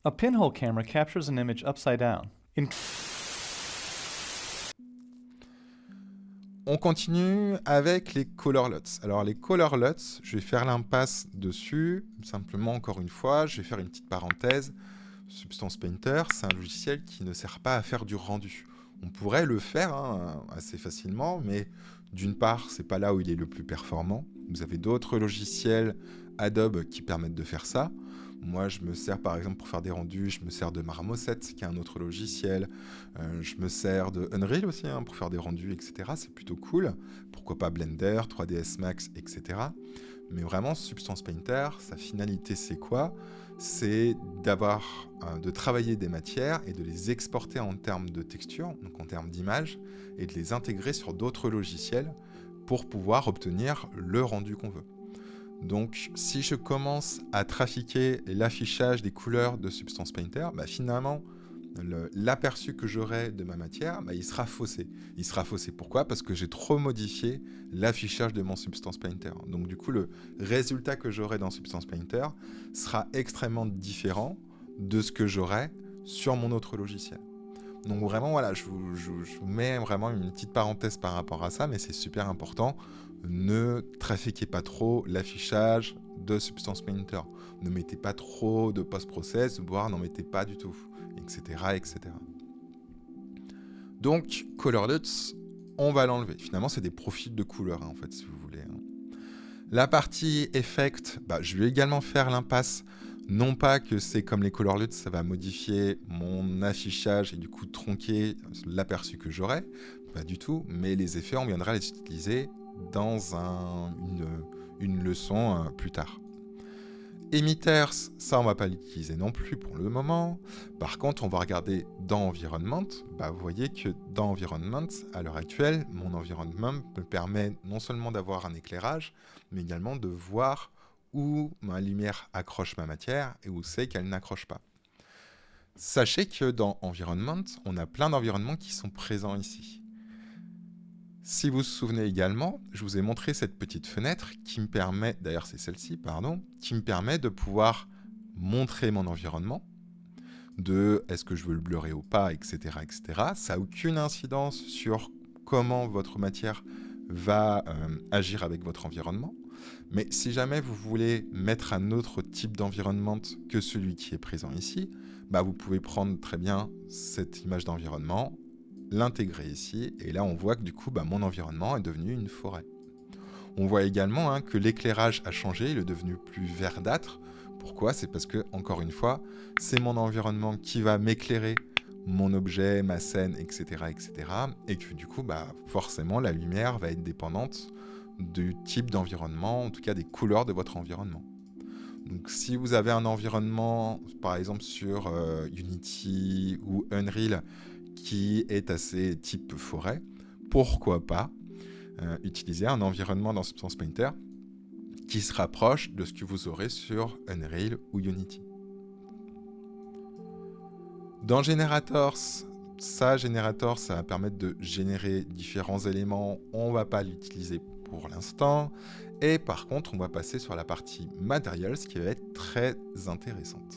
A pinhole camera captures an image upside down. On continue avec les color LUTs. Alors les color LUTs, je vais faire l'impasse dessus. Simplement, encore une fois, je vais faire une petite parenthèse. Substance Painter, c'est un logiciel qui ne sert pas à faire du rendu. On pourrait le faire assez facilement, mais d'une part, c'est pas là où il est le plus performant. Vous avez d'autres logiciels Adobe qui permettent de faire ça. Moi, je me sers par exemple pour faire des rendus, je me sers de Marmoset, qui est un autre logiciel. Je me sers de Unreal aussi pour faire des rendus, etc. C'est plutôt cool. Pourquoi pas Blender, 3ds Max, etc. Mais vraiment, Substance Painter, sa finalité, c'est quoi? C'est de travailler des matières et de les exporter en termes de texture, donc en termes d'image, et de les intégrer sur d'autres logiciels pour pouvoir obtenir le rendu qu'on veut. Donc, si je commence à trafiquer l'affichage des couleurs de Substance Painter, finalement, l'aperçu que j'aurai de ma matière, il sera faussé. Il sera faussé pourquoi? Parce que j'ai trop modifié l'affichage de mon Substance Painter. Donc du coup, le résultat que j'aurai dans Substance Painter sera extrêmement différent de ce que j'aurai sur mon autre logiciel. Donc vraiment, voilà, je vous mets vraiment une petite parenthèse par rapport à ça, mais c'est super important. Ne trafiquez pas trop l'affichage de Substance Painter. Ne mettez pas trop de post-process, voire n'en mettez pas du tout, etc., etc. Donc, Color LUTs, on va l'enlever. Finalement, c'est des profils de couleurs, en fait, si vous voulez. La partie Effect, je vais également faire l'impasse. Non pas que c'est comme les Color LUTs, ça va modifier mon affichage et du coup tronquer l'aperçu que j'aurai. Pas du tout, mais les effets, on viendra les utiliser dans une leçon plus tard. Emitters, ça on va pas l'utiliser non plus pour le moment. Par contre, on va regarder dans Environment. Vous voyez que dans Environment, à l'heure actuelle, mon environnement me permet non seulement d'avoir un éclairage, mais également de voir où ma lumière accroche ma matière et où c'est qu'elle n'accroche pas. Sachez que dans Environment, on a plein d'environnements qui sont présents ici. Si vous vous souvenez également, je vous ai montré cette petite fenêtre qui me permet, d'ailleurs c'est celle-ci, pardon, qui me permet de pouvoir montrer mon environnement, de est-ce que je veux le blurrer ou pas, etc., etc. Ça n'a aucune incidence sur comment votre matière va agir avec votre environnement. Mais si jamais vous voulez mettre un autre type d'environnement que celui qui est présent ici, vous pouvez prendre très bien cette image d'environnement, l'intégrer ici, et là on voit que du coup mon environnement est devenu une forêt. On voit également que l'éclairage a changé, il est devenu plus verdâtre. Pourquoi? C'est parce que, encore une fois, c'est mon environnement qui va m'éclairer mon objet, ma scène, etc., etc. Et que du coup, forcément, la lumière va être dépendante du type d'environnement, en tout cas des couleurs de votre environnement. Donc si vous avez un environnement, par exemple sur Unity ou Unreal, qui est assez type forêt, pourquoi pas utiliser un environnement dans Substance Painter qui se rapproche de ce que vous aurez sur Unreal ou Unity. Dans Generators, ça va permettre de générer différents éléments. On ne va pas l'utiliser pour l'instant. Et par contre, on va passer sur la partie Materials qui va être très intéressante.